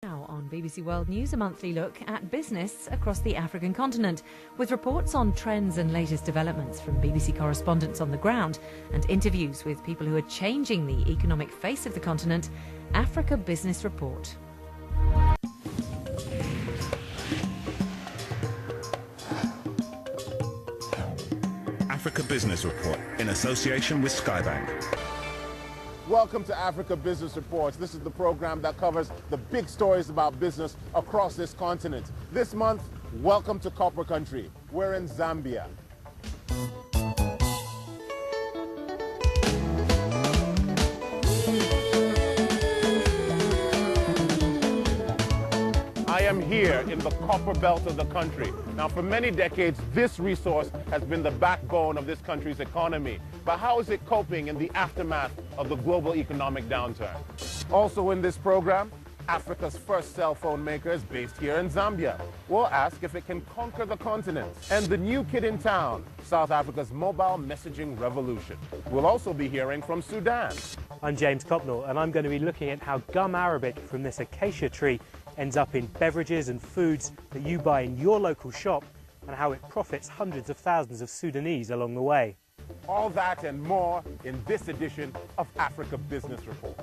Now on BBC World News, a monthly look at business across the African continent, with reports on trends and latest developments from BBC correspondents on the ground and interviews with people who are changing the economic face of the continent. Africa Business Report. Africa Business Report in association with Skybank. Welcome to Africa Business Reports. This is the program that covers the big stories about business across this continent. This month, welcome to Copper Country. We're in Zambia. I am here in the copper belt of the country. Now, for many decades, this resource has been the backbone of this country's economy. But how is it coping in the aftermath of the global economic downturn? Also in this program, Africa's first cell phone maker is based here in Zambia. We'll ask if it can conquer the continent. And the new kid in town, South Africa's mobile messaging revolution. We'll also be hearing from Sudan. I'm James Copnell, and I'm going to be looking at how gum arabic from this acacia tree ends up in beverages and foods that you buy in your local shop, and how it profits hundreds of thousands of Sudanese along the way. All that and more in this edition of Africa Business Report.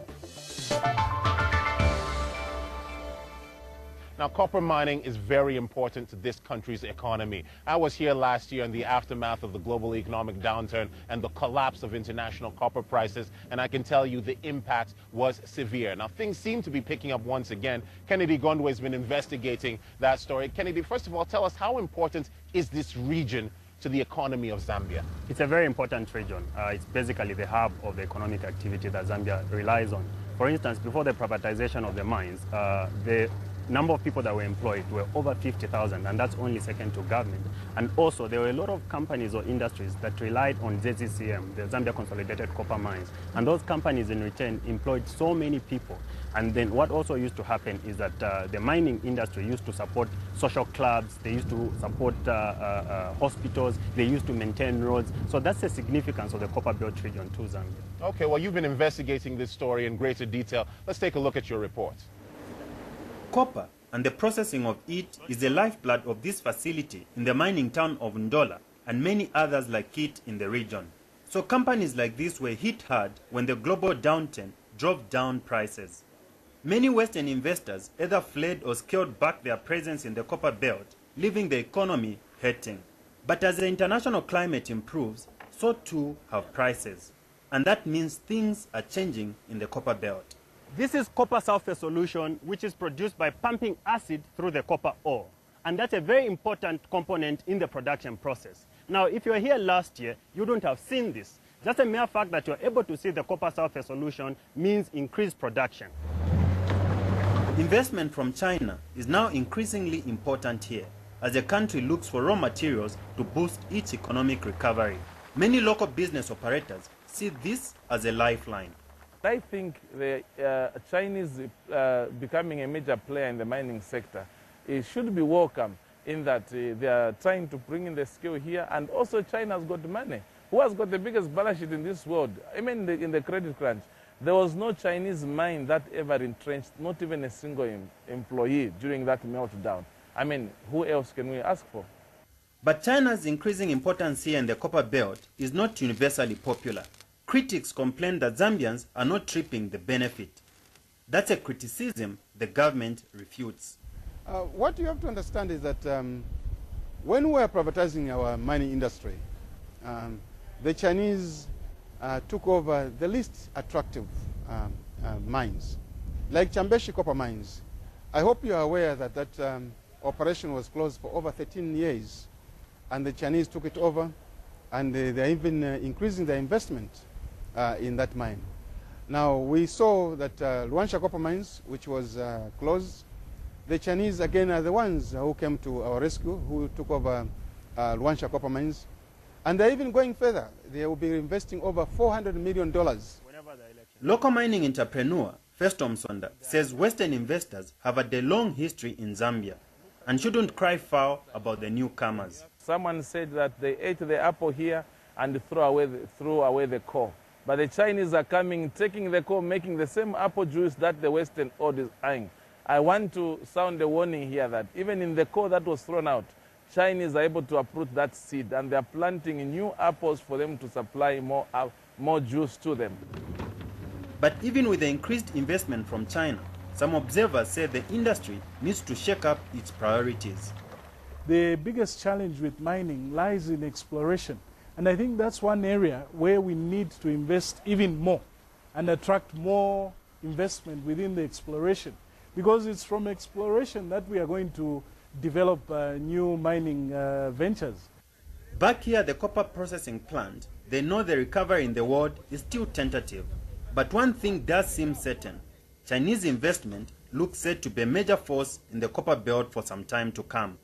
Now, copper mining is very important to this country's economy. I was here last year in the aftermath of the global economic downturn and the collapse of international copper prices, and I can tell you the impact was severe. Now, things seem to be picking up once again. Kennedy Gondwe has been investigating that story. Kennedy, first of all, tell us, how important is this region to the economy of Zambia? It's a very important region. It's basically the hub of the economic activity that Zambia relies on. For instance, before the privatization of the mines, the number of people that were employed were over 50,000, and that's only second to government. And also, there were a lot of companies or industries that relied on ZCCM, the Zambia Consolidated Copper Mines, and those companies in return employed so many people. And then what also used to happen is that the mining industry used to support social clubs, they used to support hospitals, they used to maintain roads. So that's the significance of the Copper Belt region to Zambia. Okay, well, you've been investigating this story in greater detail. Let's take a look at your report. Copper and the processing of it is the lifeblood of this facility in the mining town of Ndola and many others like it in the region. So companies like this were hit hard when the global downturn drove down prices. Many Western investors either fled or scaled back their presence in the copper belt, leaving the economy hurting. But as the international climate improves, so too have prices. And that means things are changing in the copper belt. This is copper sulfate solution, which is produced by pumping acid through the copper ore. And that's a very important component in the production process. Now, if you were here last year, you wouldn't have seen this. Just a mere fact that you're able to see the copper sulfate solution means increased production. Investment from China is now increasingly important here, as the country looks for raw materials to boost its economic recovery. Many local business operators see this as a lifeline. I think the Chinese becoming a major player in the mining sector, it should be welcome in that they are trying to bring in the skill here, and also China's got money. Who has got the biggest balance sheet in this world? I mean, in the credit crunch, there was no Chinese mine that ever entrenched, not even a single employee during that meltdown. I mean, who else can we ask for? But China's increasing importance here in the copper belt is not universally popular. Critics complain that Zambians are not reaping the benefit. That's a criticism the government refutes. What you have to understand is that when we are privatizing our mining industry, the Chinese took over the least attractive mines, like Chambeshi copper mines. I hope you are aware that that operation was closed for over 13 years, and the Chinese took it over, and they are even increasing their investment in that mine. Now, we saw that Luanshya copper mines, which was closed, the Chinese again are the ones who came to our rescue, who took over Luanshya copper mines. And they're even going further. They will be investing over $400 million. Local mining entrepreneur Festom Sonda says Western investors have had a long history in Zambia and shouldn't cry foul about the newcomers. Someone said that they ate the apple here and threw away the core. But the Chinese are coming, taking the core, making the same apple juice that the Western world is eyeing. I want to sound a warning here that even in the coal that was thrown out, Chinese are able to uproot that seed, and they are planting new apples for them to supply more juice to them. But even with the increased investment from China, some observers say the industry needs to shake up its priorities. The biggest challenge with mining lies in exploration. And I think that's one area where we need to invest even more and attract more investment within the exploration. Because it's from exploration that we are going to develop new mining ventures. Back here at the copper processing plant, they know the recovery in the world is still tentative. But one thing does seem certain. Chinese investment looks set to be a major force in the copper belt for some time to come.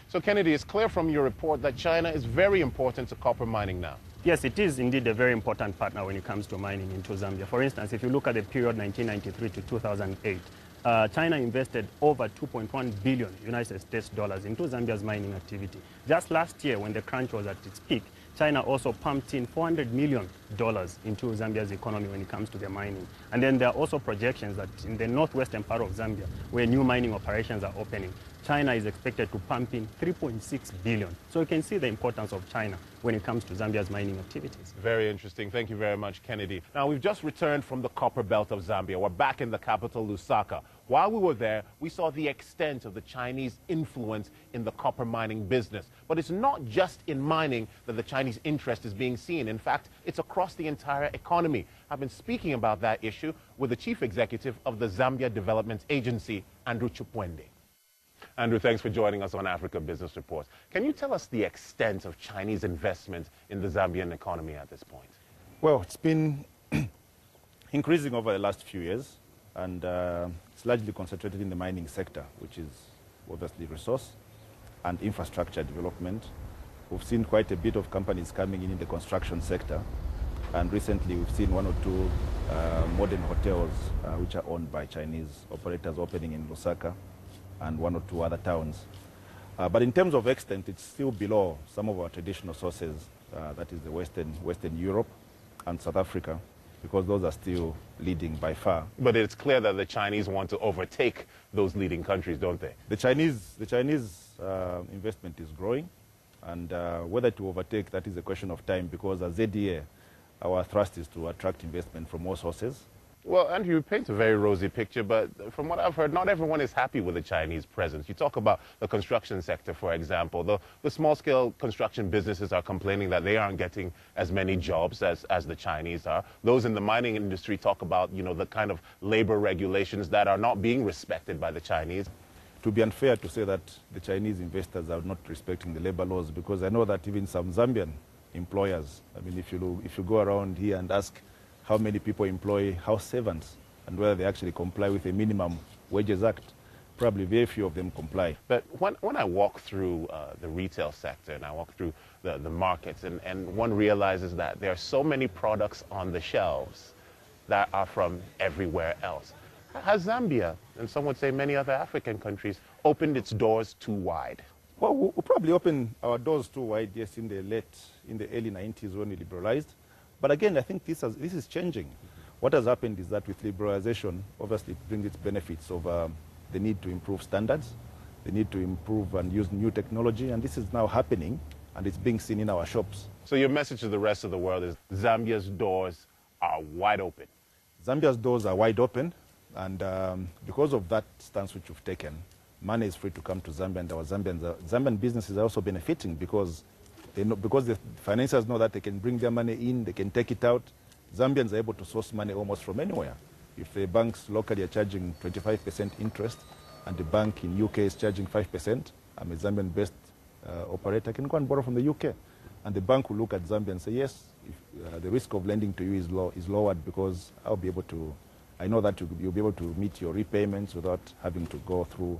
So, Kennedy, it's clear from your report that China is very important to copper mining now. Yes, it is indeed a very important partner when it comes to mining into Zambia. For instance, if you look at the period 1993 to 2008, China invested over 2.1 billion United States dollars into Zambia's mining activity. Just last year, when the crunch was at its peak, China also pumped in $400 million into Zambia's economy when it comes to their mining. And then there are also projections that in the northwestern part of Zambia, where new mining operations are opening, China is expected to pump in 3.6 billion. So you can see the importance of China when it comes to Zambia's mining activities. Very interesting. Thank you very much, Kennedy. Now, we've just returned from the copper belt of Zambia. We're back in the capital, Lusaka. While we were there, we saw the extent of the Chinese influence in the copper mining business. But it's not just in mining that the Chinese interest is being seen. In fact, it's across the entire economy. I've been speaking about that issue with the chief executive of the Zambia Development Agency, Andrew Chupwende. Andrew, thanks for joining us on Africa Business Report. Can you tell us the extent of Chinese investment in the Zambian economy at this point? Well, it's been increasing over the last few years, and it's largely concentrated in the mining sector, which is obviously resource and infrastructure development. We've seen quite a bit of companies coming in the construction sector, and recently we've seen one or two modern hotels which are owned by Chinese operators opening in Lusaka and one or two other towns. But in terms of extent, it's still below some of our traditional sources, that is the Western Europe and South Africa, because those are still leading by far. But it's clear that the Chinese want to overtake those leading countries, don't they? The Chinese investment is growing, and whether to overtake, that is a question of time, because as ZDA, our thrust is to attract investment from all sources. Well, Andrew, you paint a very rosy picture, but from what I've heard, not everyone is happy with the Chinese presence. You talk about the construction sector, for example. The small-scale construction businesses are complaining that they aren't getting as many jobs as the Chinese are. Those in the mining industry talk about, you know, the kind of labor regulations that are not being respected by the Chinese. It would be unfair to say that the Chinese investors are not respecting the labor laws, because I know that even some Zambian employers, I mean, if you go around here and ask how many people employ house servants and whether they actually comply with the Minimum Wages Act, probably very few of them comply. But when I walk through the retail sector and I walk through the markets, and one realizes that there are so many products on the shelves that are from everywhere else. Has Zambia, and some would say many other African countries, opened its doors too wide? Well, we'll probably open our doors too wide, yes, in the early 90s when we liberalized. But again, I think this is changing. What has happened is that with liberalization, obviously it brings its benefits of the need to improve standards, the need to improve and use new technology, and this is now happening, and it's being seen in our shops. So your message to the rest of the world is Zambia's doors are wide open. Zambia's doors are wide open, and because of that stance which we've taken, money is free to come to Zambia, and our Zambian businesses are also benefiting because the financiers know that they can bring their money in, they can take it out. Zambians are able to source money almost from anywhere. If the banks locally are charging 25% interest and the bank in UK is charging 5%, I'm a Zambian-based operator, I can go and borrow from the UK. And the bank will look at Zambia and say, yes, if, the risk of lending to you is lowered because I know that you'll be able to meet your repayments without having to go through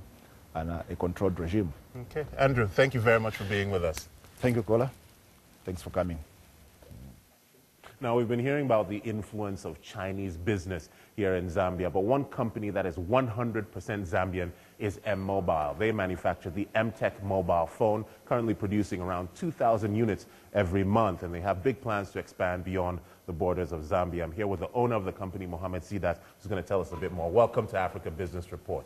a controlled regime. Okay. Andrew, thank you very much for being with us. Thank you, Kola. Thanks for coming. Now, we've been hearing about the influence of Chinese business here in Zambia, but one company that is 100% Zambian is M-Mobile. They manufacture the M-Tech mobile phone, currently producing around 2,000 units every month, and they have big plans to expand beyond the borders of Zambia. I'm here with the owner of the company, Mohammed Sidat, who's going to tell us a bit more. Welcome to Africa Business Report.